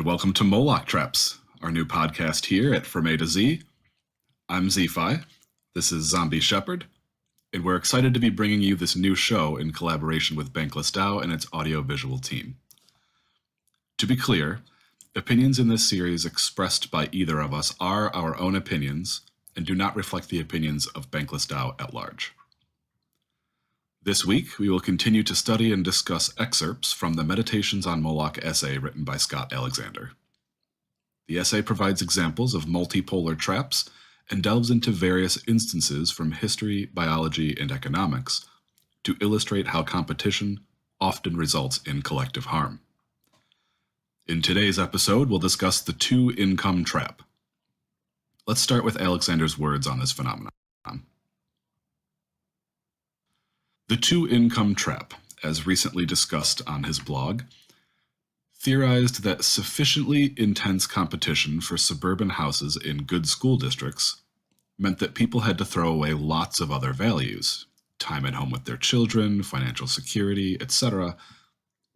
and welcome to Moloch Traps, our new podcast here at From A to Z. I'm ZFi, this is Zombie Shepherd, and we're excited to be bringing you this new show in collaboration with BanklessDAO and its audio-visual team. To be clear, opinions in this series expressed by either of us are our own opinions and do not reflect the opinions of BanklessDAO at large. This week, we will continue to study and discuss excerpts from the Meditations on Moloch essay written by Scott Alexander. The essay provides examples of multipolar traps and delves into various instances from history, biology, and economics to illustrate how competition often results in collective harm. In today's episode, we'll discuss the two-income trap. Let's start with Alexander's words on this phenomenon. The two-income trap, as recently discussed on his blog, theorized that sufficiently intense competition for suburban houses in good school districts meant that people had to throw away lots of other values, time at home with their children, financial security, etc.,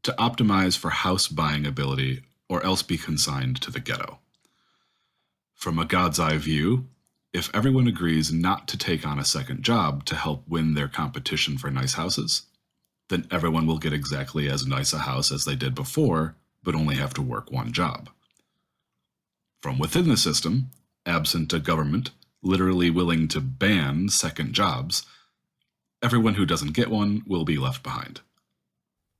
to optimize for house buying ability or else be consigned to the ghetto. From a God's eye view, if everyone agrees not to take on a second job to help win their competition for nice houses, then everyone will get exactly as nice a house as they did before, but only have to work one job. From within the system, absent a government literally willing to ban second jobs, everyone who doesn't get one will be left behind.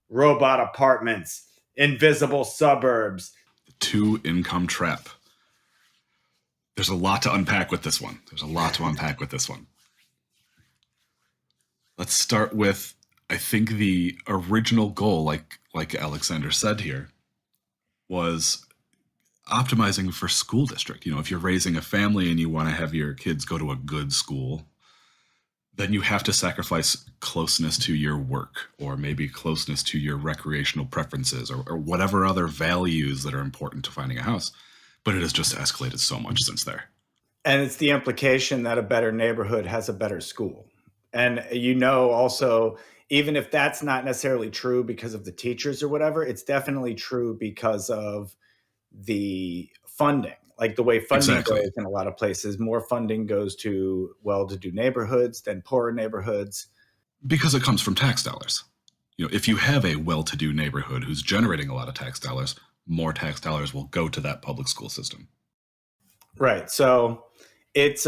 Robot apartments, invisible suburbs. The two-income trap. There's a lot to unpack with this one. Let's start with, I think the original goal, like Alexander said here, was optimizing for school district. You know, if you're raising a family and you want to have your kids go to a good school, then you have to sacrifice closeness to your work or maybe closeness to your recreational preferences or whatever other values that are important to finding a house. But it has just escalated so much since there. And it's the implication that a better neighborhood has a better school. And also, even if that's not necessarily true because of the teachers or whatever, it's definitely true because of the funding. Like the way funding goes in a lot of places, more funding goes to well-to-do neighborhoods than poorer neighborhoods. Because it comes from tax dollars. You know, if you have a well-to-do neighborhood who's generating a lot of tax dollars, more tax dollars will go to that public school system. Right. So it's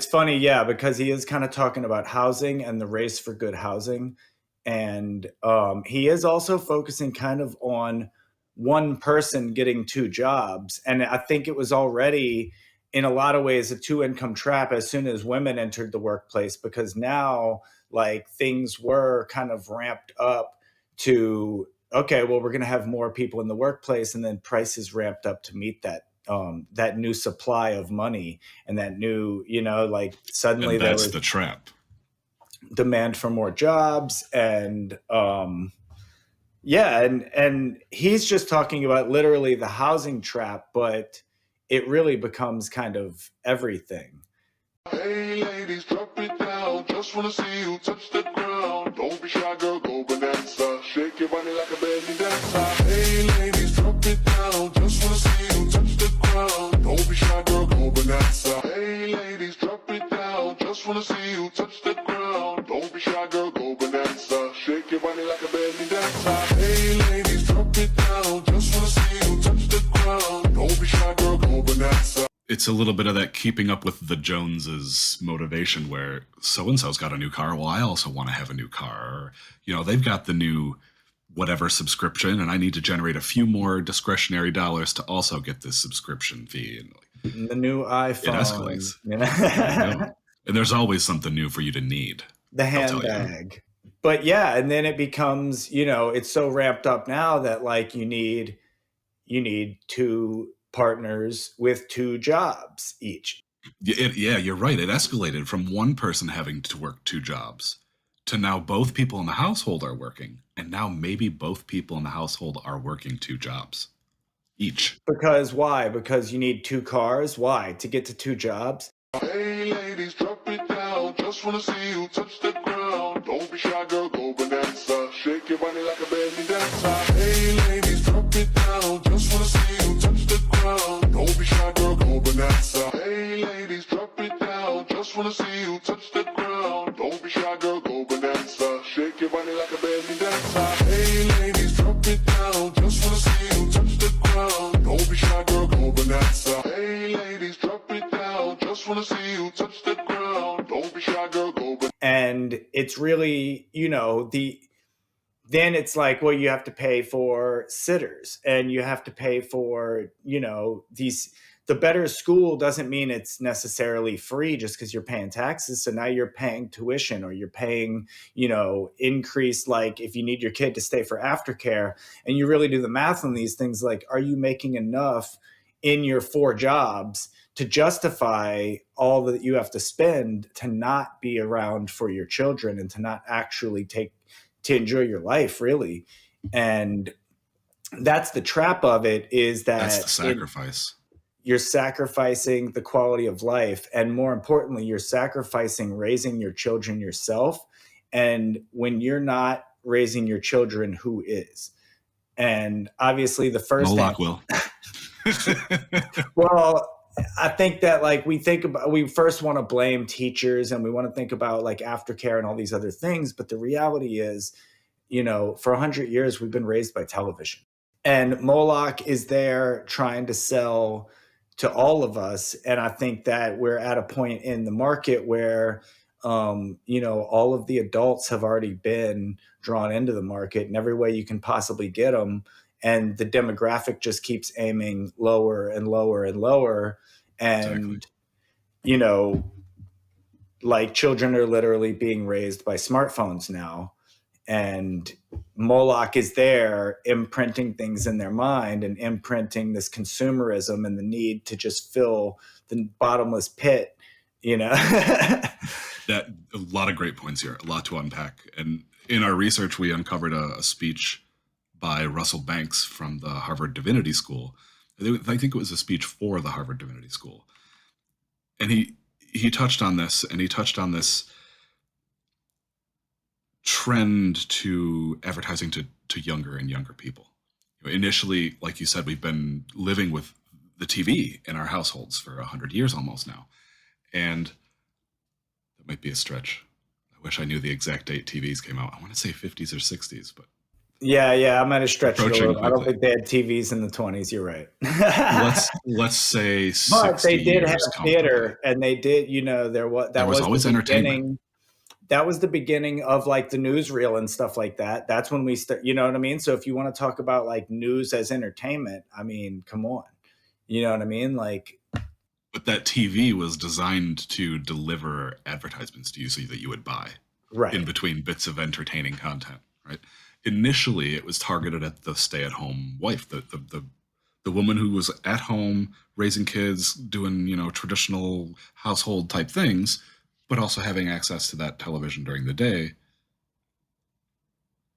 funny, yeah, because he is kind of talking about housing and the race for good housing. And he is also focusing kind of on one person getting two jobs. And I think it was already in a lot of ways a two-income trap as soon as women entered the workplace, because now like things were kind of ramped up to, okay, well, we're going to have more people in the workplace, and then prices ramped up to meet that that new supply of money and that new, suddenly and that's there was the trap. Demand for more jobs, and and he's just talking about literally the housing trap, but it really becomes kind of everything. Hey ladies, drop it down. Just wanna see you touch the ground. Don't be shy, girl, go bonanza. Shake your body like a belly dancer. Hey ladies, drop it down. Just wanna see you touch the ground. Don't be shy, girl, go bonanza. Hey ladies, drop it down. Just wanna see you touch the ground. Don't be shy, girl, go bonanza. Shake your body like a belly dancer. Hey ladies, drop it down. Just wanna see you touch the ground. Don't be shy, girl, go bonanza. It's a little bit of that keeping up with the Joneses motivation where so-and-so's got a new car. Well, I also want to have a new car. Or, they've got the new whatever subscription and I need to generate a few more discretionary dollars to also get this subscription fee. And the new iPhone. It escalates. And there's always something new for you to need. The handbag. But yeah, and then it becomes, it's so ramped up now that like you need two partners with two jobs each. Yeah, you're right. It escalated from one person having to work two jobs to now both people in the household are working. And now maybe both people in the household are working two jobs each. Because why? Because you need two cars. Why? To get to two jobs. Hey ladies, drop it down. Just wanna see you touch the ground. Don't be shy, girl, go bonanza. Shake your body like a belly dancer. Hey ladies, drop it down. Just wanna see you touch the bonanza. Hey ladies, drop it down. Just wanna see you touch the ground. Don't be shy, girl, go bonanza. Shake your body like a belly dancer. Hey ladies, drop it down. Just wanna see you touch the ground. Don't be shy, girl, go bonanza. Hey ladies, drop it down. Just wanna see you touch the ground. Don't be shy, girl, go bonanza. And it's really, then it's like, well, you have to pay for sitters and you have to pay for, the better school doesn't mean it's necessarily free just because you're paying taxes. So now you're paying tuition or you're paying, increase, like if you need your kid to stay for aftercare, and you really do the math on these things, like, are you making enough in your 4 jobs to justify all that you have to spend to not be around for your children and to not actually to enjoy your life, really? And that's the trap of it, is that That's the sacrifice. You're sacrificing the quality of life. And more importantly, you're sacrificing raising your children yourself. And when you're not raising your children, who is? And obviously the first Moloch will. Well, I think that we first want to blame teachers and we want to think about like aftercare and all these other things. But the reality is, for 100 years, we've been raised by television, and Moloch is there trying to sell to all of us. And I think that we're at a point in the market where, all of the adults have already been drawn into the market in every way you can possibly get them. And the demographic just keeps aiming lower and lower and lower. And, Exactly. Like children are literally being raised by smartphones now. And Moloch is there imprinting things in their mind and imprinting this consumerism and the need to just fill the bottomless pit, That a lot of great points here, a lot to unpack. And in our research, we uncovered a speech by Russell Banks from the Harvard Divinity School. I think it was a speech for the Harvard Divinity School. And he touched on this, and he touched on this trend to advertising to younger and younger people. Initially, like you said, we've been living with the TV in our households for 100 years almost now. And that might be a stretch. I wish I knew the exact date TVs came out. I want to say 50s or 60s, but yeah, I might have stretched it a Approaching little. I don't quickly. think they had TVs in the 20s. You're right. let's say 60 But they did have years theater, and they did, there was was always the entertainment. beginning. That was the beginning of like the newsreel and stuff like that. That's when we start, you know what I mean? So if you want to talk about like news as entertainment, I mean, come on. You know what I mean? Like, But that TV was designed to deliver advertisements to you so that you would buy right. in between bits of entertaining content, right? Initially, it was targeted at the stay-at-home wife, the woman who was at home raising kids, doing traditional household type things, but also having access to that television during the day.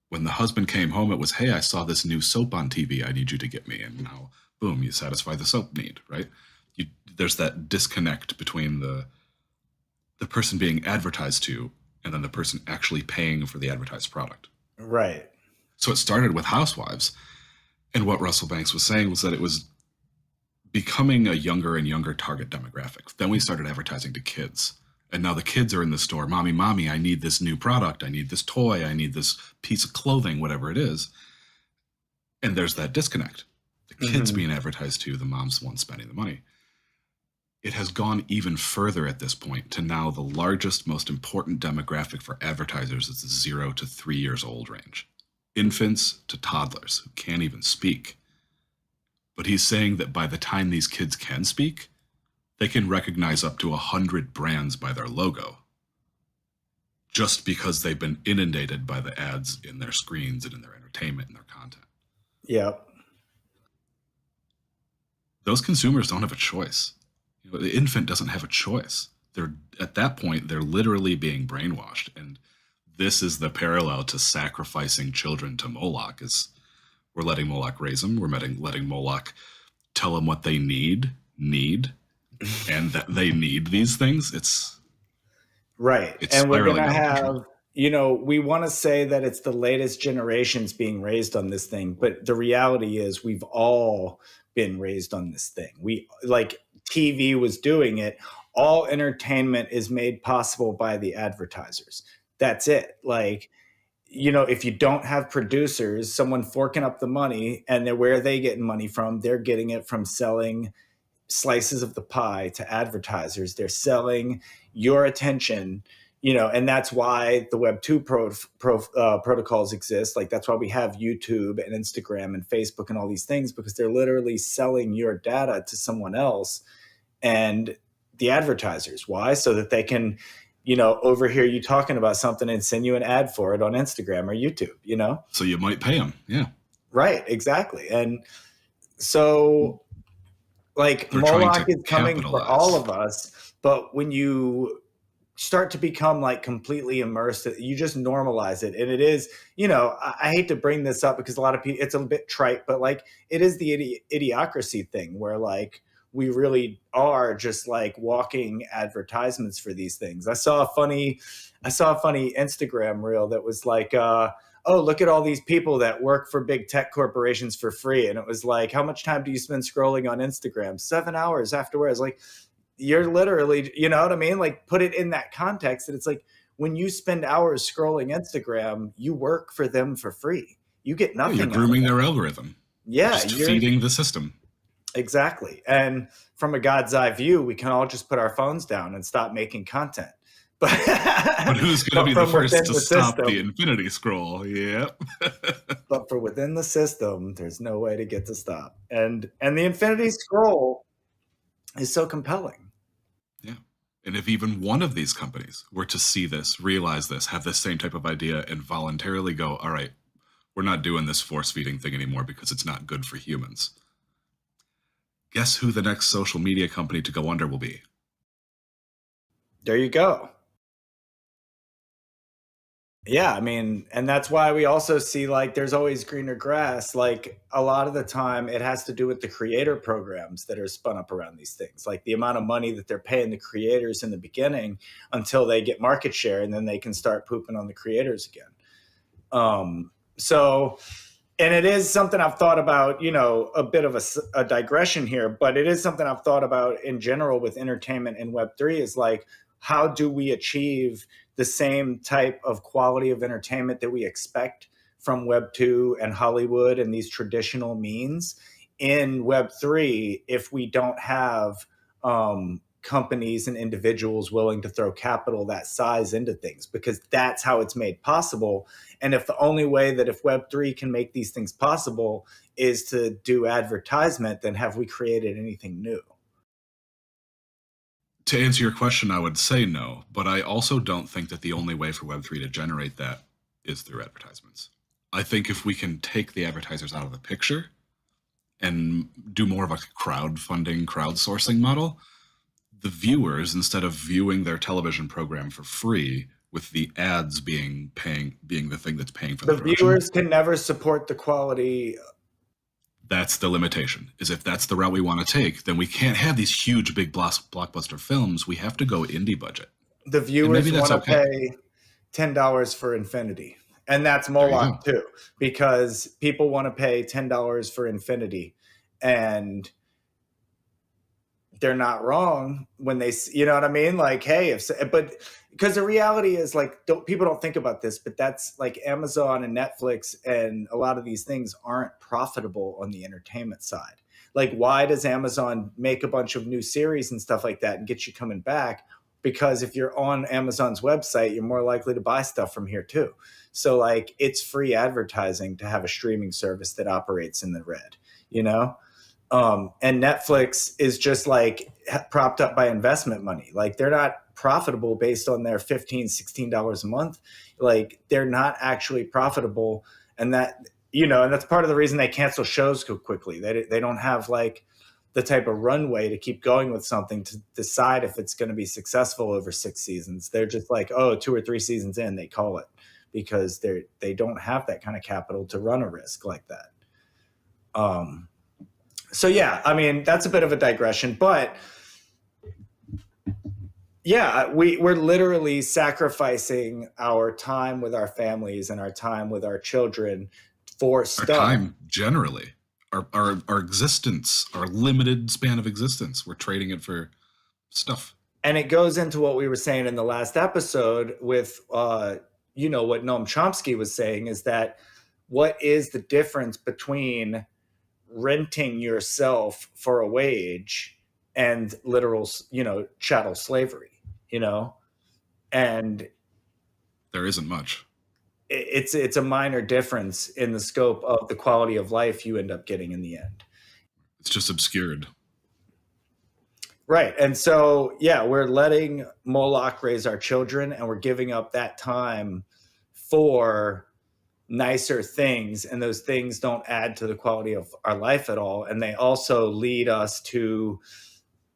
When the husband came home, it was, hey, I saw this new soap on TV. I need you to get me. And now, boom, you satisfy the soap need, right? There's that disconnect between the person being advertised to and then the person actually paying for the advertised product. Right. So it started with housewives. And what Russell Banks was saying was that it was becoming a younger and younger target demographic. Then we started advertising to kids. And now the kids are in the store. Mommy, I need this new product. I need this toy. I need this piece of clothing, whatever it is. And there's that disconnect. The kids being advertised to, the mom's the one spending the money. It has gone even further at this point to now the largest, most important demographic for advertisers is the 0 to 3 years old range. Infants to toddlers who can't even speak. But he's saying that by the time these kids can speak, they can recognize up to 100 brands by their logo, just because they've been inundated by the ads in their screens and in their entertainment and their content. Yep. Those consumers don't have a choice. The infant doesn't have a choice. At that point, they're literally being brainwashed. And this is the parallel to sacrificing children to Moloch. Is we're letting Moloch raise them. We're letting Moloch tell them what they need, and that they need these things. It's right. It's and we're spiraling going to out of have, control. we want to say that it's the latest generations being raised on this thing. But the reality is we've all been raised on this thing. We like TV was doing it. All entertainment is made possible by the advertisers. That's it. Like, you know, if you don't have producers, someone forking up the money, and where are they getting money from? They're getting it from selling slices of the pie to advertisers. They're selling your attention, you know, and that's why the Web 2 protocols exist. Like, that's why we have YouTube and Instagram and Facebook and all these things, because they're literally selling your data to someone else and the advertisers. Why? So that they can, you know, overhear you talking about something and send you an ad for it on Instagram or YouTube, you know? So you might pay them. Yeah. Right. Exactly. And so, like, They're trying Moloch to is coming for capitalize. all of us, but when you start to become like completely immersed, you just normalize it. And it is, you know, I hate to bring this up because a lot of people, it's a bit trite, but like, it is the idiocracy thing where like we really are just like walking advertisements for these things. I saw a funny Instagram reel that was like, oh, look at all these people that work for big tech corporations for free. And it was like, how much time do you spend scrolling on Instagram? 7 hours afterwards. Like, you're literally, you know what I mean? Like, put it in that context. And it's like, when you spend hours scrolling Instagram, you work for them for free. You get nothing. You're grooming their algorithm. Yeah. Just feeding the system. Exactly. And from a God's eye view, we can all just put our phones down and stop making content. But who's going to be the first to stop system, the infinity scroll? Yep. But for within the system, there's no way to get to stop. And the infinity scroll is so compelling. Yeah. And if even one of these companies were to see this, realize this, have this same type of idea, and voluntarily go, all right, we're not doing this force feeding thing anymore because it's not good for humans. Guess who the next social media company to go under will be? There you go. Yeah, I mean, and that's why we also see like there's always greener grass. Like, a lot of the time it has to do with the creator programs that are spun up around these things. Like, the amount of money that they're paying the creators in the beginning until they get market share, and then they can start pooping on the creators again. So, and it is something I've thought about, you know, a bit of a digression here, but it is something I've thought about in general with entertainment and Web3 is like, how do we achieve the same type of quality of entertainment that we expect from Web 2 and Hollywood and these traditional means in Web 3 if we don't have companies and individuals willing to throw capital that size into things? Because that's how it's made possible. And if the only way that if Web 3 can make these things possible is to do advertisement, then have we created anything new? To answer your question, I would say no, but I also don't think that the only way for Web3 to generate that is through advertisements. I think if we can take the advertisers out of the picture and do more of a crowdfunding, crowdsourcing model, the viewers, instead of viewing their television program for free, with the ads being the thing that's paying for the production, viewers can never support the quality. That's the limitation, is if that's the route we want to take, then we can't have these huge, big blockbuster films. We have to go indie budget. The viewers want to pay $10 for Infinity. And that's Moloch too, because people want to pay $10 for Infinity. And they're not wrong when they, you know what I mean? Like, hey, but because the reality is like, people don't think about this, but that's like Amazon and Netflix and a lot of these things aren't profitable on the entertainment side. Like, why does Amazon make a bunch of new series and stuff like that and get you coming back? Because if you're on Amazon's website, you're more likely to buy stuff from here too. So like, it's free advertising to have a streaming service that operates in the red, you know? And Netflix is just like propped up by investment money. Like, they're not profitable based on their $15, $16 a month. Like, they're not actually profitable. And that, you know, and that's part of the reason they cancel shows so quickly. They don't have like the type of runway to keep going with something to decide if it's going to be successful over 6 seasons. They're just like, oh, 2 or 3 seasons in, they call it, because they don't have that kind of capital to run a risk like that. So yeah, I mean, that's a bit of a digression, but yeah, we're literally sacrificing our time with our families and our time with our children for stuff. Our time generally. our existence, our limited span of existence. We're trading it for stuff. And it goes into what we were saying in the last episode with, what Noam Chomsky was saying is that what is the difference between renting yourself for a wage and literal, chattel slavery, and there isn't much. It's a minor difference in the scope of the quality of life you end up getting in the end. It's just obscured. Right. And so, we're letting Moloch raise our children, and we're giving up that time for nicer things. And those things don't add to the quality of our life at all. And they also lead us to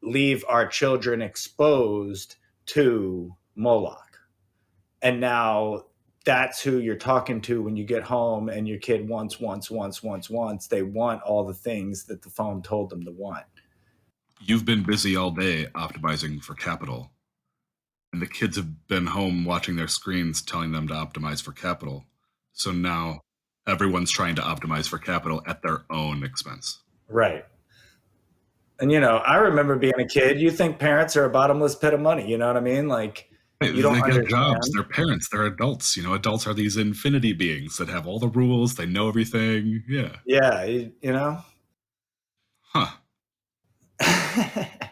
leave our children exposed to Moloch. And now that's who you're talking to when you get home and your kid wants. They want all the things that the phone told them to want. You've been busy all day optimizing for capital, and the kids have been home watching their screens telling them to optimize for capital. So now everyone's trying to optimize for capital at their own expense. Right. And, I remember being a kid, you think parents are a bottomless pit of money. You know what I mean? Like, you don't they get jobs. They're parents. They're adults. Adults are these infinity beings that have all the rules. They know everything. Yeah. Yeah. Huh.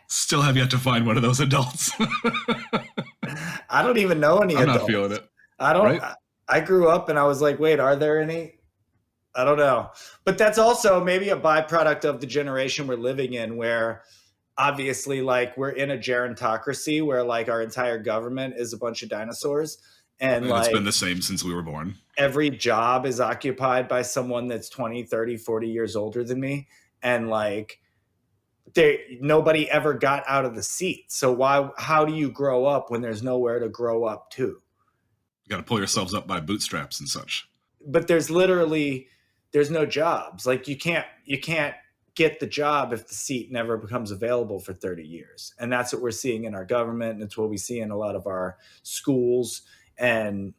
Still have yet to find one of those adults. I don't even know any adults. I'm not feeling it. I don't. Right? I grew up and I was like, wait, are there any? I don't know. But that's also maybe a byproduct of the generation we're living in, where obviously, like, we're in a gerontocracy where, like, our entire government is a bunch of dinosaurs. And like, it's been the same since we were born. Every job is occupied by someone that's 20, 30, 40 years older than me. And like, nobody ever got out of the seat. So how do you grow up when there's nowhere to grow up to? You got to pull yourselves up by bootstraps and such. But there's no jobs. Like, you can't get the job if the seat never becomes available for 30 years. And that's what we're seeing in our government. And it's what we see in a lot of our schools. And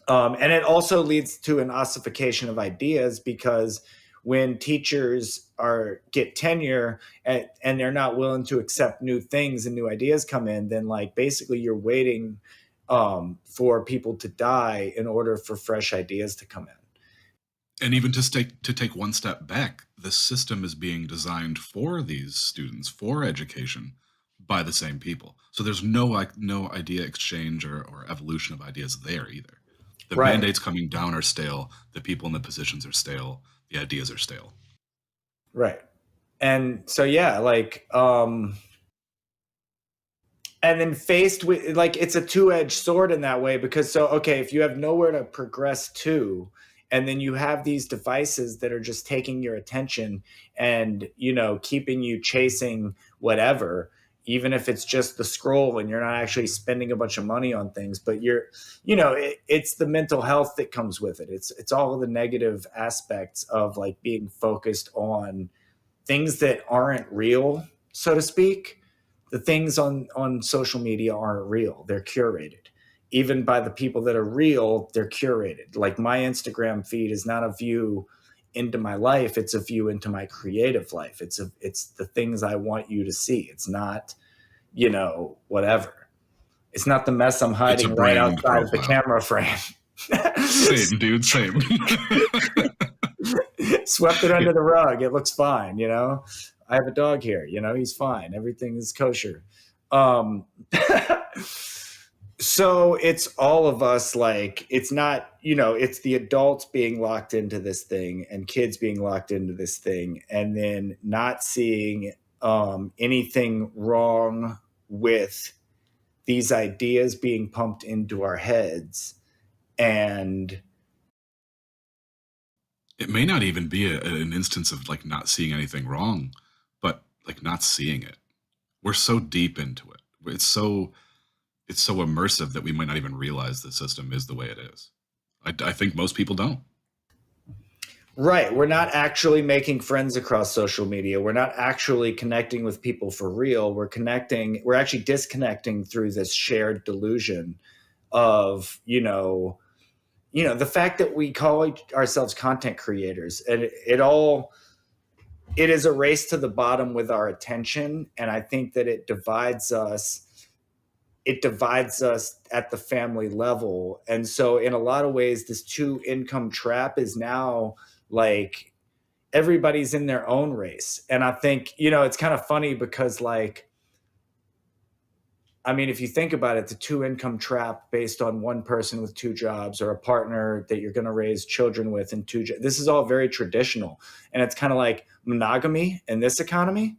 it also leads to an ossification of ideas, because when teachers get tenure and they're not willing to accept new things and new ideas come in, then like basically you're waiting for people to die in order for fresh ideas to come in. And even to take one step back, the system is being designed for these students, for education, by the same people. So there's no idea exchange or evolution of ideas there either. The mandates coming down are stale. The people in the positions are stale. The ideas are stale. Right. And so, and then faced with, like, it's a two-edged sword in that way, because if you have nowhere to progress to, and then you have these devices that are just taking your attention and, keeping you chasing whatever, even if it's just the scroll and you're not actually spending a bunch of money on things, but it's the mental health that comes with it. It's all of the negative aspects of like being focused on things that aren't real, so to speak. The things on social media aren't real. They're curated. Even by the people that are real, they're curated. Like, my Instagram feed is not a view into my life. It's a view into my creative life. It's the things I want you to see. It's not, whatever. It's not the mess I'm hiding right outside of the camera frame. Same, dude, same. Swept it under the rug. It looks fine, I have a dog here, he's fine. Everything is kosher. So it's all of us, like, it's not, it's the adults being locked into this thing and kids being locked into this thing, and then not seeing anything wrong with these ideas being pumped into our heads. And it may not even be an instance of like not seeing anything wrong, but like not seeing it. We're so deep into it. It's so immersive that we might not even realize the system is the way it is. I think most people don't. Right. We're not actually making friends across social media. We're not actually connecting with people for real. We're actually disconnecting through this shared delusion of, the fact that we call ourselves content creators, and it all it is a race to the bottom with our attention. And I think that it divides us at the family level. And so in a lot of ways, this 2-income trap is now like everybody's in their own race. And I think, it's kind of funny because like, I mean, if you think about it, the 2-income trap based on one person with 2 jobs or a partner that you're going to raise children with and 2 jobs, this is all very traditional. And it's kind of like monogamy in this economy.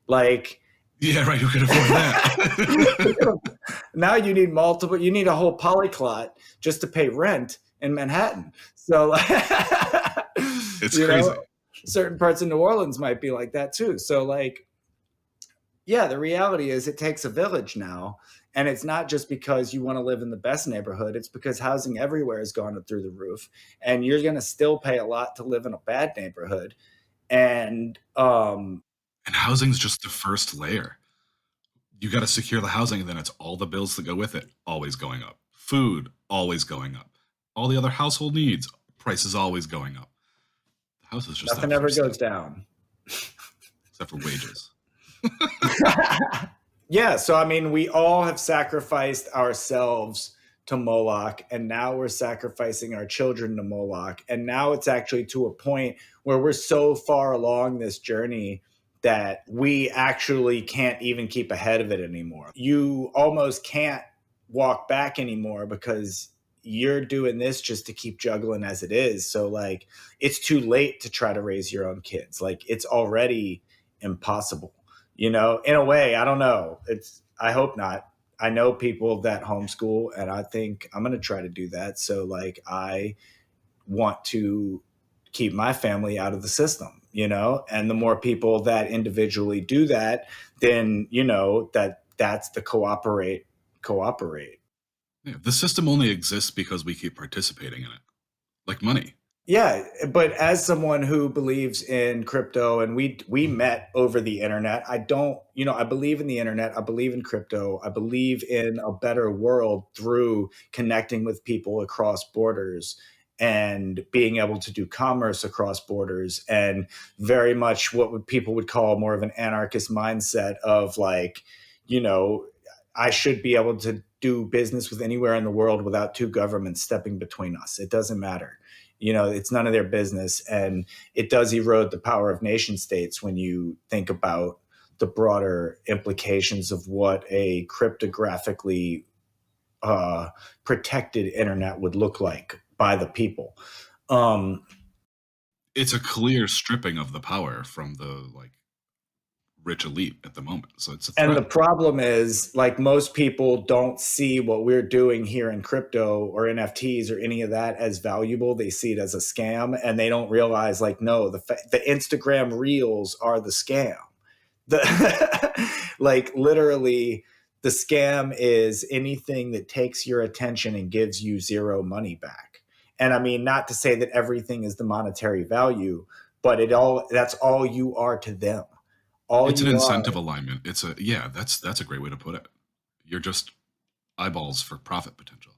Like, yeah, right. Who could afford that? Now you need you need a whole polyclot just to pay rent in Manhattan. So it's crazy. Certain parts of New Orleans might be like that too. So like, yeah, the reality is it takes a village now. And it's not just because you want to live in the best neighborhood. It's because housing everywhere has gone through the roof. And you're going to still pay a lot to live in a bad neighborhood. And housing's just the first layer. You got to secure the housing, and then it's all the bills that go with it, always going up. Food, always going up. All the other household needs, prices always going up. The house is just nothing ever goes down. Except for wages. Yeah, so I mean, we all have sacrificed ourselves to Moloch, and now we're sacrificing our children to Moloch. And now it's actually to a point where we're so far along this journey that we actually can't even keep ahead of it anymore. You almost can't walk back anymore because you're doing this just to keep juggling as it is. So like, it's too late to try to raise your own kids. Like, it's already impossible, in a way. I don't know. I hope not. I know people that homeschool, and I think I'm going to try to do that. So like, I want to keep my family out of the system, and the more people that individually do that, then, that's the cooperate. Yeah, the system only exists because we keep participating in it, like money. Yeah, but as someone who believes in crypto, and we met over the internet, I believe in the internet, I believe in crypto, I believe in a better world through connecting with people across borders and being able to do commerce across borders, and very much what people would call more of an anarchist mindset of like, I should be able to do business with anywhere in the world without 2 governments stepping between us. It doesn't matter. It's none of their business. And it does erode the power of nation states when you think about the broader implications of what a cryptographically protected internet would look like by the people. It's a clear stripping of the power from the rich elite at the moment. So it's a threat. And the problem is, like, most people don't see what we're doing here in crypto or NFTs or any of that as valuable. They see it as a scam, and they don't realize, like, no, the Instagram reels are the scam. Like, literally, the scam is anything that takes your attention and gives you 0 money back. And I mean, not to say that everything is the monetary value, but that's all you are to them. It's an incentive alignment. That's a great way to put it. You're just eyeballs for profit potential.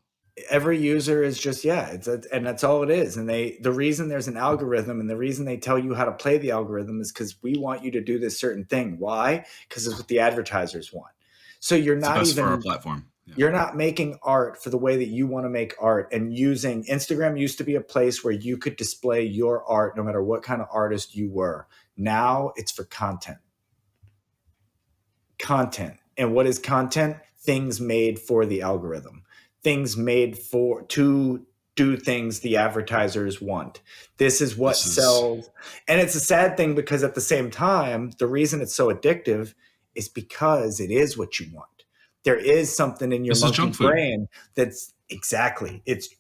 Every user is just, and that's all it is. And the reason there's an algorithm, and the reason they tell you how to play the algorithm, is because we want you to do this certain thing. Why? Because it's what the advertisers want. So you're not best even for our platform. Yeah. You're not making art for the way that you want to make art. And Instagram used to be a place where you could display your art no matter what kind of artist you were. Now it's for content. And what is content? Things made for the algorithm, things made to do things the advertisers want. This is what sells. And it's a sad thing, because at the same time, the reason it's so addictive is because it is what you want. There is something in your monkey brain that's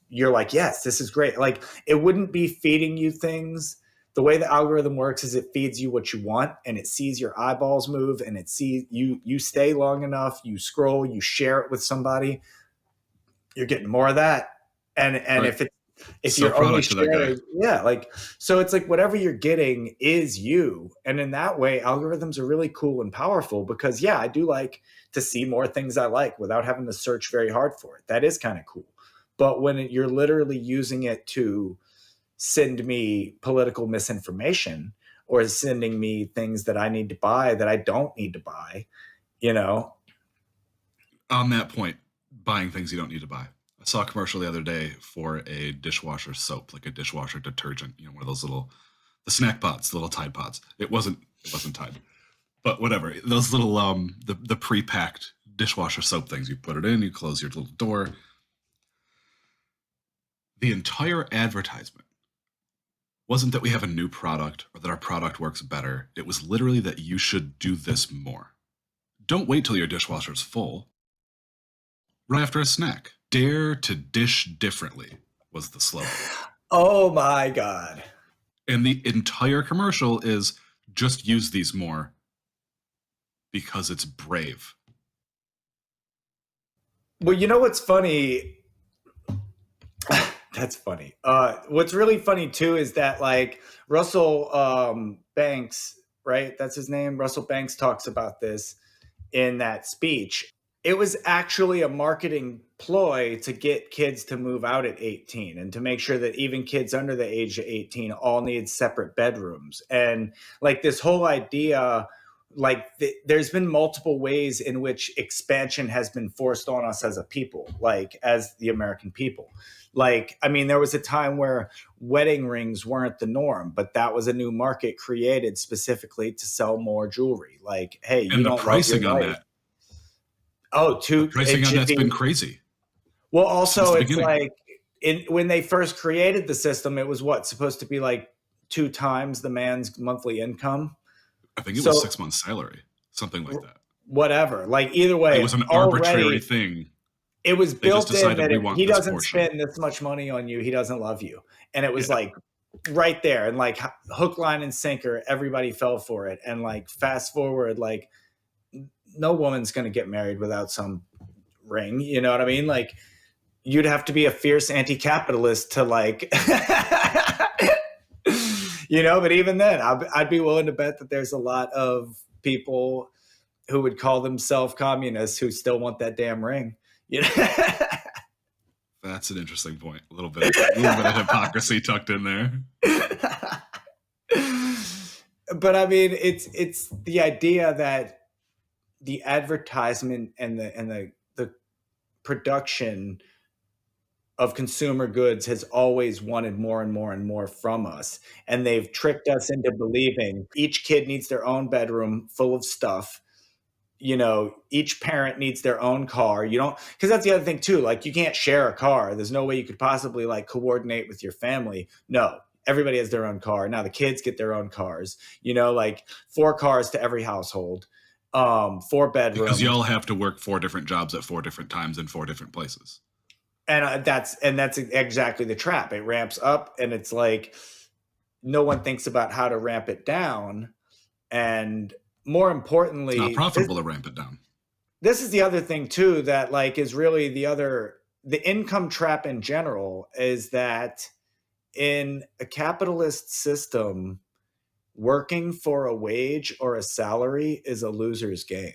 you're like, yes, this is great. Like, it wouldn't be feeding you things. The way the algorithm works is it feeds you what you want, and it sees your eyeballs move, and it sees you stay long enough, you scroll, you share it with somebody, you're getting more of that. And right. if you're only sharing, so it's like whatever you're getting is you. And in that way, algorithms are really cool and powerful, because I do like to see more things I like without having to search very hard for it. That is kind of cool. But when you're literally using it to send me political misinformation, or sending me things that I need to buy that I don't need to buy, you know? On that point, buying things you don't need to buy. I saw a commercial the other day for a dishwasher soap, like a dishwasher detergent, you know, one of those the snack pods, the little Tide pods. It wasn't Tide, but whatever. Those little, the pre-packed dishwasher soap things. You put it in, you close your little door. The entire advertisement wasn't that we have a new product or that our product works better. It was literally that you should do this more. Don't wait till your dishwasher's full. Right after a snack. Dare to dish differently was the slogan. Oh my God. And the entire commercial is just use these more because it's brave. Well, you know what's funny? That's funny. What's really funny too is that like Russell Banks, right? That's his name. Russell Banks talks about this in that speech. It was actually a marketing ploy to get kids to move out at 18 and to make sure that even kids under the age of 18 all need separate bedrooms. And like this whole idea, like there's been multiple ways in which expansion has been forced on us as a people, like as the American people. Like, I mean, there was a time where wedding rings weren't the norm, but that was a new market created specifically to sell more jewelry. Like, hey, you And the don't pricing love your on wife. that. Oh, The pricing on that's been crazy. Well, since also the it's beginning. like when they first created the system, it was supposed to be like 2 times the man's monthly income. I think it So was 6 months' salary, something like that. whatever, like either way, It was an arbitrary already thing. it was They just built in decided that we if want he this doesn't portion. spend this much money on you, he doesn't love you. And it was Yeah. like right there, and like hook, line, and sinker, everybody fell for it. And like fast forward, like no woman's going to get married without some ring. You know what I mean? Like you'd have to be a fierce anti-capitalist to like, you know. But even then, I'd be willing to bet that there's a lot of people who would call themselves communists who still want that damn ring. You know? That's an interesting point. A little bit of hypocrisy tucked in there. But I mean, it's the idea that the advertisement and the production of consumer goods has always wanted more and more and more from us, and they've tricked us into believing each kid needs their own bedroom full of stuff. You know, each parent needs their own car. You don't, because that's the other thing too. Like, you can't share a car. There's no way you could possibly like coordinate with your family. No, everybody has their own car. Now the kids get their own cars. You know, like 4 cars to every household, 4 bedrooms. Because y'all have to work 4 different jobs at 4 different times in 4 different places. And that's exactly the trap. It ramps up, and it's like no one thinks about how to ramp it down. And more importantly, It's not profitable to ramp it down. This is the other thing too that like is really the income trap in general, is that in a capitalist system, working for a wage or a salary is a loser's game.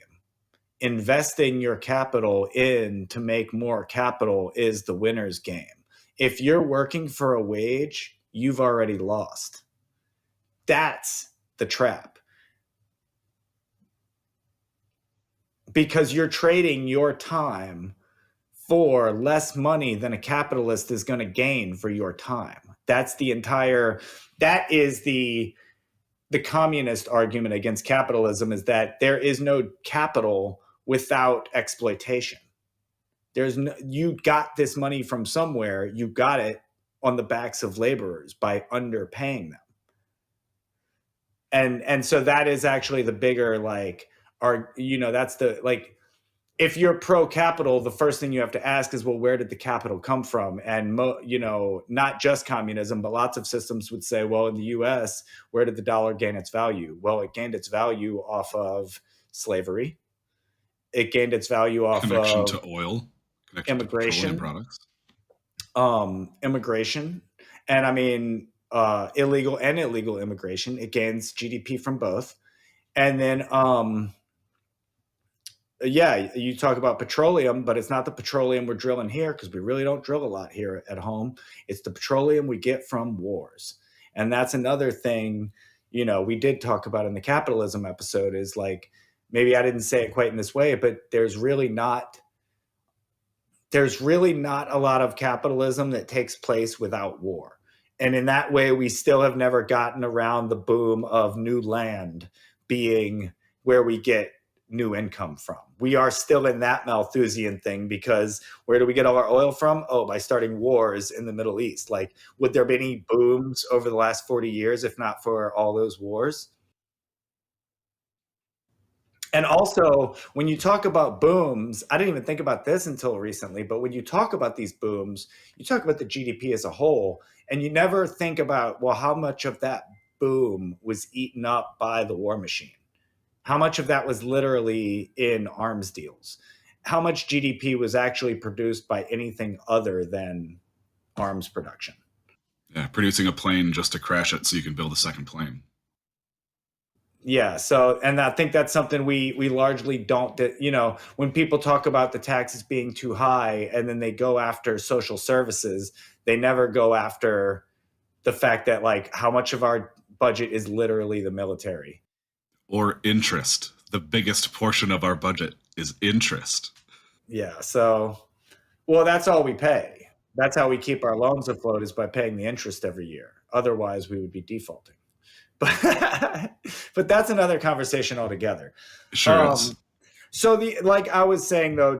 Investing your capital in to make more capital is the winner's game. If you're working for a wage, you've already lost. That's the trap. Because you're trading your time for less money than a capitalist is going to gain for your time. That is the communist argument against capitalism, is that there is no capital without exploitation. You got this money from somewhere. You got it on the backs of laborers by underpaying them. And so that is actually the bigger, like, that's the, like, if you're pro capital, the first thing you have to ask is, well, where did the capital come from? And not just communism, but lots of systems would say, well, in the US, where did the dollar gain its value? Well, it gained its value off of slavery. It gained its value off Connection of to oil, connection immigration, to petroleum products. Immigration, and I mean illegal and illegal immigration. It gains GDP from both. And then you talk about petroleum, but it's not the petroleum we're drilling here, because we really don't drill a lot here at home. It's the petroleum we get from wars. And that's another thing, we did talk about in the capitalism episode is like, maybe I didn't say it quite in this way, but there's really not a lot of capitalism that takes place without war. And in that way, we still have never gotten around the boom of new land being where we get new income from. We are still in that Malthusian thing, because where do we get all our oil from? Oh, by starting wars in the Middle East. Like, would there be any booms over the last 40 years if not for all those wars? And also, when you talk about booms, I didn't even think about this until recently, but when you talk about these booms, you talk about the GDP as a whole, and you never think about, well, how much of that boom was eaten up by the war machine? How much of that was literally in arms deals? How much GDP was actually produced by anything other than arms production? Yeah, producing a plane just to crash it so you can build a second plane. Yeah. So, and I think that's something we largely don't, when people talk about the taxes being too high and then they go after social services, they never go after the fact that, like, how much of our budget is literally the military. Or interest. The biggest portion of our budget is interest. Yeah. So, well, that's all we pay. That's how we keep our loans afloat, is by paying the interest every year. Otherwise, we would be defaulting. But that's another conversation altogether. Sure is. So like I was saying though,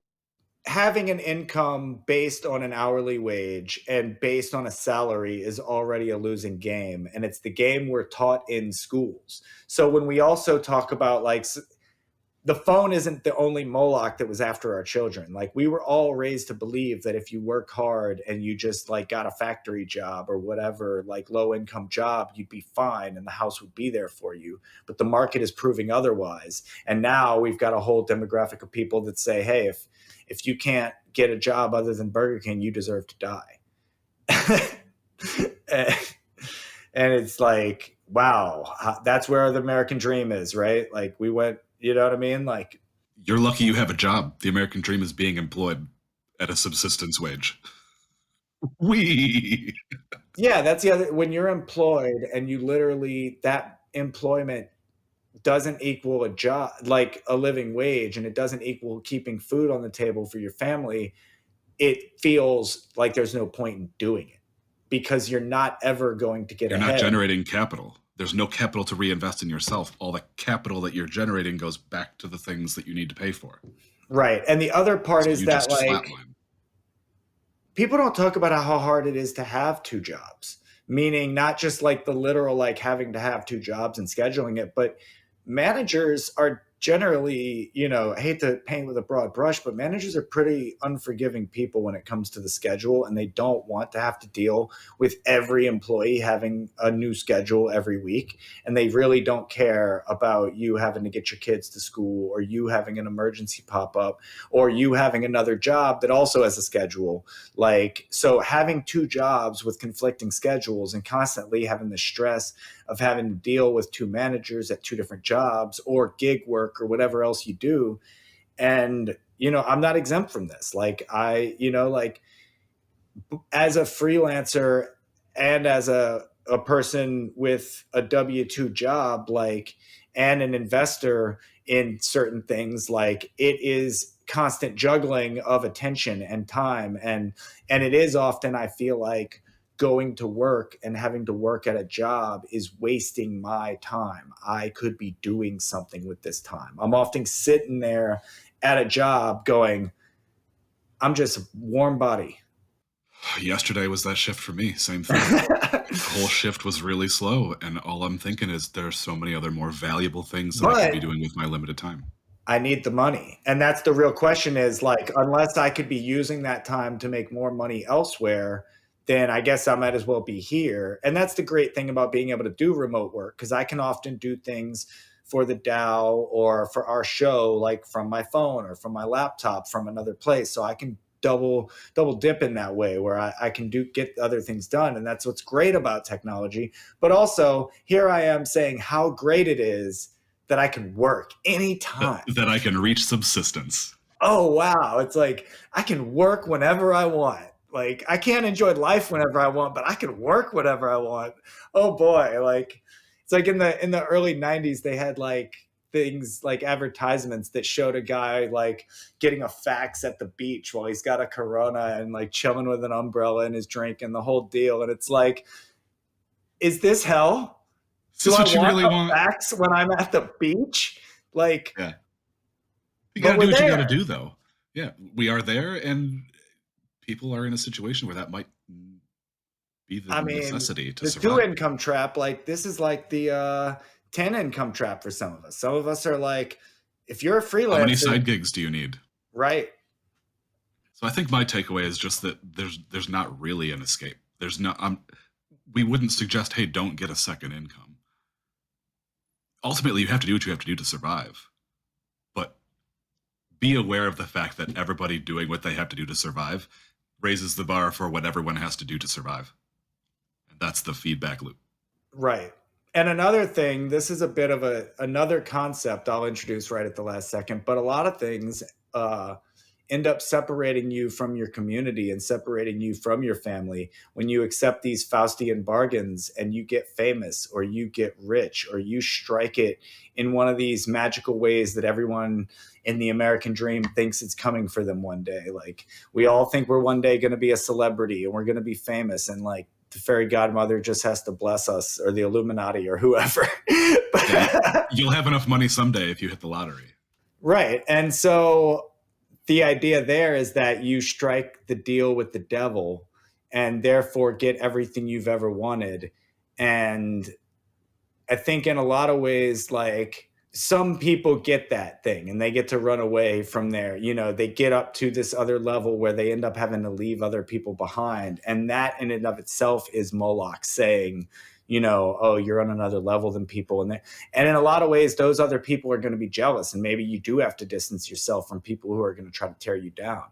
having an income based on an hourly wage and based on a salary is already a losing game, and it's the game we're taught in schools. So when we also talk about, like, the phone isn't the only Moloch that was after our children. Like, we were all raised to believe that if you work hard and you just, like, got a factory job or whatever, like, low income job, you'd be fine and the house would be there for you. But the market is proving otherwise. And now we've got a whole demographic of people that say, hey, if you can't get a job other than Burger King, you deserve to die. And it's like, wow, that's where the American dream is, right? Like, we went, you know what I mean? Like, you're lucky you have a job. The American dream is being employed at a subsistence wage. Yeah, that's the other, when you're employed and you literally, that employment doesn't equal a job, like a living wage, and it doesn't equal keeping food on the table for your family, it feels like there's no point in doing it, because you're not ever going to get You're ahead. not generating capital. There's no capital to reinvest in yourself. All the capital that you're generating goes back to the things that you need to pay for. Right. And the other part So is you that, just like, flatline. people don't talk about how hard it is to have two jobs, meaning not just like the literal, like, having to have two jobs and scheduling it, but managers are generally, I hate to paint with a broad brush, but managers are pretty unforgiving people when it comes to the schedule, and they don't want to have to deal with every employee having a new schedule every week. And they really don't care about you having to get your kids to school, or you having an emergency pop up, or you having another job that also has a schedule. Like, so having two jobs with conflicting schedules and constantly having the stress of having to deal with two managers at two different jobs or gig work or whatever else you do. And, I'm not exempt from this. Like, like, as a freelancer and as a person with a W-2 job, like, and an investor in certain things, like, it is constant juggling of attention and time. And it is often, I feel like, going to work and having to work at a job is wasting my time. I could be doing something with this time. I'm often sitting there at a job going, I'm just a warm body. Yesterday was that shift for me. Same thing. The whole shift was really slow, and all I'm thinking is there's so many other more valuable things that I could be doing with my limited time. I need the money. And that's the real question, is, like, unless I could be using that time to make more money elsewhere, then I guess I might as well be here. And that's the great thing about being able to do remote work, because I can often do things for the DAO or for our show, like from my phone or from my laptop from another place. So I can double dip in that way, where I can get other things done. And that's what's great about technology. But also, here I am saying how great it is that I can work anytime. That I can reach subsistence. Oh, wow. It's like, I can work whenever I want. Like, I can't enjoy life whenever I want, but I can work whenever I want. Oh boy. Like, It's like in the early 90s, they had like things like advertisements that showed a guy like getting a fax at the beach while he's got a Corona and like chilling with an umbrella and his drink and the whole deal. And it's like, is this hell? Is this what you really want? Fax when I'm at the beach? Like, yeah. You got to do what you got to do, though. Yeah, we are there, and people are in a situation where that might be the necessity to survive. The 2-income trap, like this is like the 10-income trap for some of us. Some of us are like, if you're a freelancer, how many side gigs do you need? Right. So I think my takeaway is just that there's not really an escape. There's not. We wouldn't suggest, hey, don't get a second income. Ultimately, you have to do what you have to do to survive. But be aware of the fact that everybody doing what they have to do to survive raises the bar for what everyone has to do to survive. And that's the feedback loop. Right. And another thing, this is a bit of another concept I'll introduce right at the last second, but a lot of things end up separating you from your community and separating you from your family when you accept these Faustian bargains and you get famous or you get rich or you strike it in one of these magical ways that everyone in the American dream thinks it's coming for them one day. Like we all think we're one day going to be a celebrity and we're going to be famous, and like the fairy godmother just has to bless us, or the Illuminati or whoever. You'll have enough money someday if you hit the lottery. Right. And so the idea there is that you strike the deal with the devil and therefore get everything you've ever wanted. And I think in a lot of ways, like some people get that thing and they get to run away from there. You know, they get up to this other level where they end up having to leave other people behind. And that in and of itself is Moloch saying, you know, oh, you're on another level than people. And in a lot of ways, those other people are going to be jealous. And maybe you do have to distance yourself from people who are going to try to tear you down.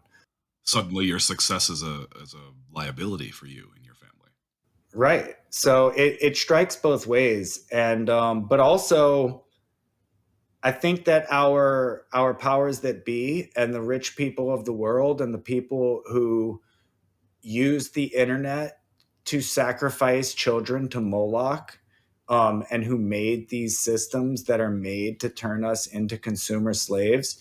Suddenly your success is a liability for you and your family. Right. So it strikes both ways. And but also, I think that our powers that be and the rich people of the world and the people who use the internet to sacrifice children to Moloch, and who made these systems that are made to turn us into consumer slaves,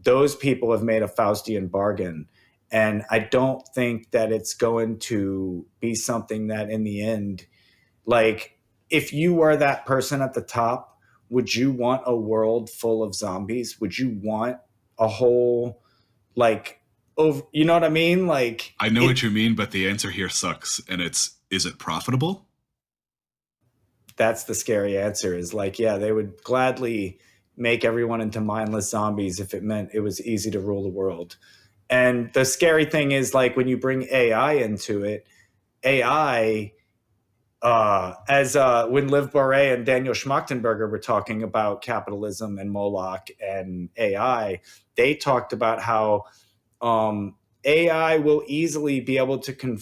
those people have made a Faustian bargain. And I don't think that it's going to be something that in the end, like if you were that person at the top, would you want a world full of zombies? Would you want a whole, like, you know what I mean? Like, I know what you mean, but the answer here sucks. And is it profitable? That's the scary answer, is like, yeah, they would gladly make everyone into mindless zombies if it meant it was easy to rule the world. And the scary thing is, like, when you bring AI into it, AI, when Liv Boeree and Daniel Schmachtenberger were talking about capitalism and Moloch and AI, they talked about how AI will easily be able to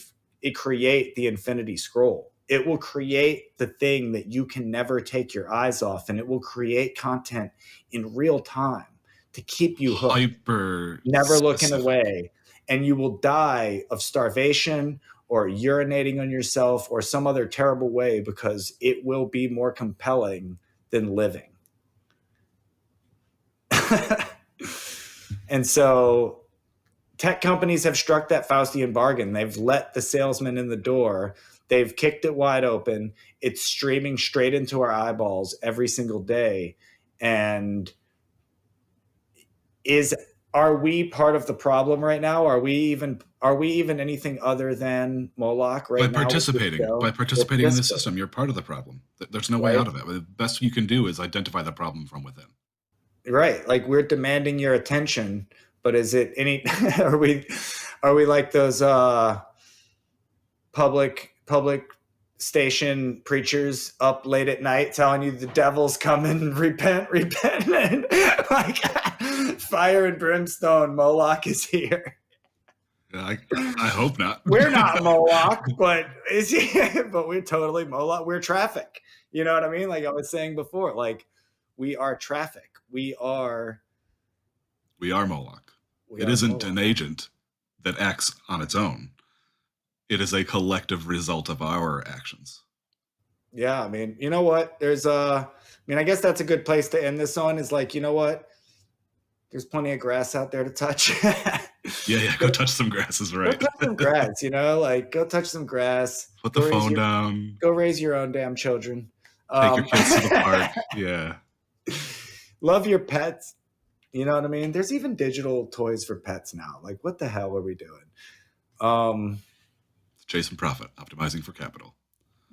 create the Infinity Scroll. It will create the thing that you can never take your eyes off, and it will create content in real time to keep you hooked, never looking away. And you will die of starvation or urinating on yourself or some other terrible way because it will be more compelling than living. And so tech companies have struck that Faustian bargain. They've let the salesman in the door. They've kicked it wide open. It's streaming straight into our eyeballs every single day. And are we part of the problem right now? Are we even anything other than Moloch right now? By participating in the system, you're part of the problem. There's no way out of it. The best you can do is identify the problem from within. Right. Like, we're demanding your attention, but is it any are we like those public station preachers up late at night telling you the devil's coming, repent, and like fire and brimstone, Moloch is here? I hope not. We're not Moloch, but is he? But we're totally Moloch. We're traffic. You know what I mean? Like I was saying before, like we are traffic. We are Moloch. It isn't an agent that acts on its own. It is a collective result of our actions. Yeah, I mean, you know what? I guess that's a good place to end this on, is like, you know what? There's plenty of grass out there to touch. Yeah, go touch some grass is Go right. touch some grass, like go touch some grass. Put the phone down. Go raise your own damn children. Take your kids to the park. Yeah. Love your pets. You know what I mean? There's even digital toys for pets now. Like, what the hell are we doing? Chasing profit, optimizing for capital.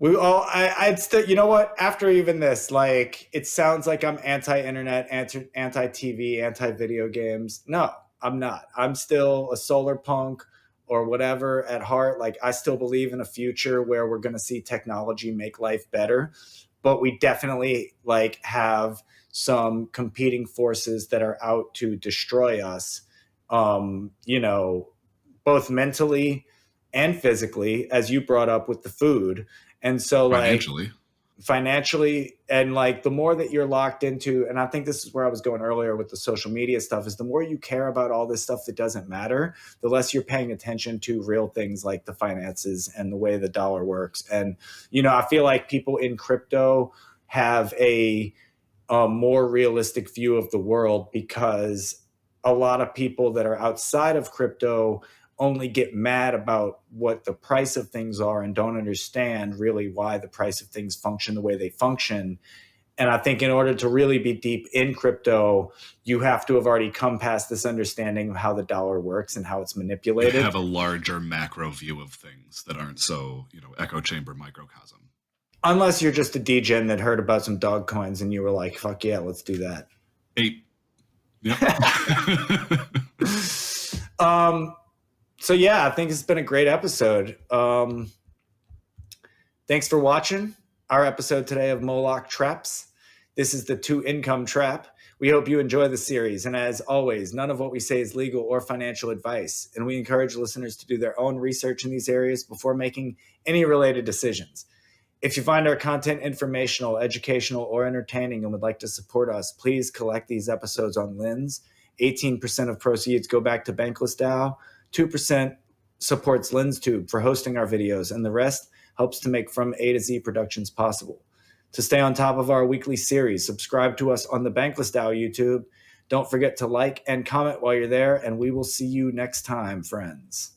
I'd still, you know what? After even this, like, it sounds like I'm anti-internet, anti-TV, anti-video games. No, I'm not. I'm still a solar punk or whatever at heart. Like, I still believe in a future where we're going to see technology make life better, but we definitely like have some competing forces that are out to destroy us. Both mentally and physically, as you brought up with the food. And so like financially, and like the more that you're locked into, and I think this is where I was going earlier with the social media stuff, is the more you care about all this stuff that doesn't matter, the less you're paying attention to real things like the finances and the way the dollar works. And, I feel like people in crypto have a more realistic view of the world, because a lot of people that are outside of crypto only get mad about what the price of things are and don't understand really why the price of things function the way they function. And I think in order to really be deep in crypto, you have to have already come past this understanding of how the dollar works and how it's manipulated. You have a larger macro view of things that aren't so, echo chamber microcosm. Unless you're just a degen that heard about some dog coins and you were like, fuck yeah, let's do that. 8. Yep. So yeah, I think it's been a great episode. Thanks for watching our episode today of Moloch Traps. This is the 2 Income Trap. We hope you enjoy the series. And as always, none of what we say is legal or financial advice. And we encourage listeners to do their own research in these areas before making any related decisions. If you find our content informational, educational, or entertaining and would like to support us, please collect these episodes on Lens. 18% of proceeds go back to BanklessDAO. 2% supports LensTube for hosting our videos, and the rest helps to make From A to Z productions possible. To stay on top of our weekly series, subscribe to us on the BanklessDAO YouTube. Don't forget to like and comment while you're there, and we will see you next time, friends.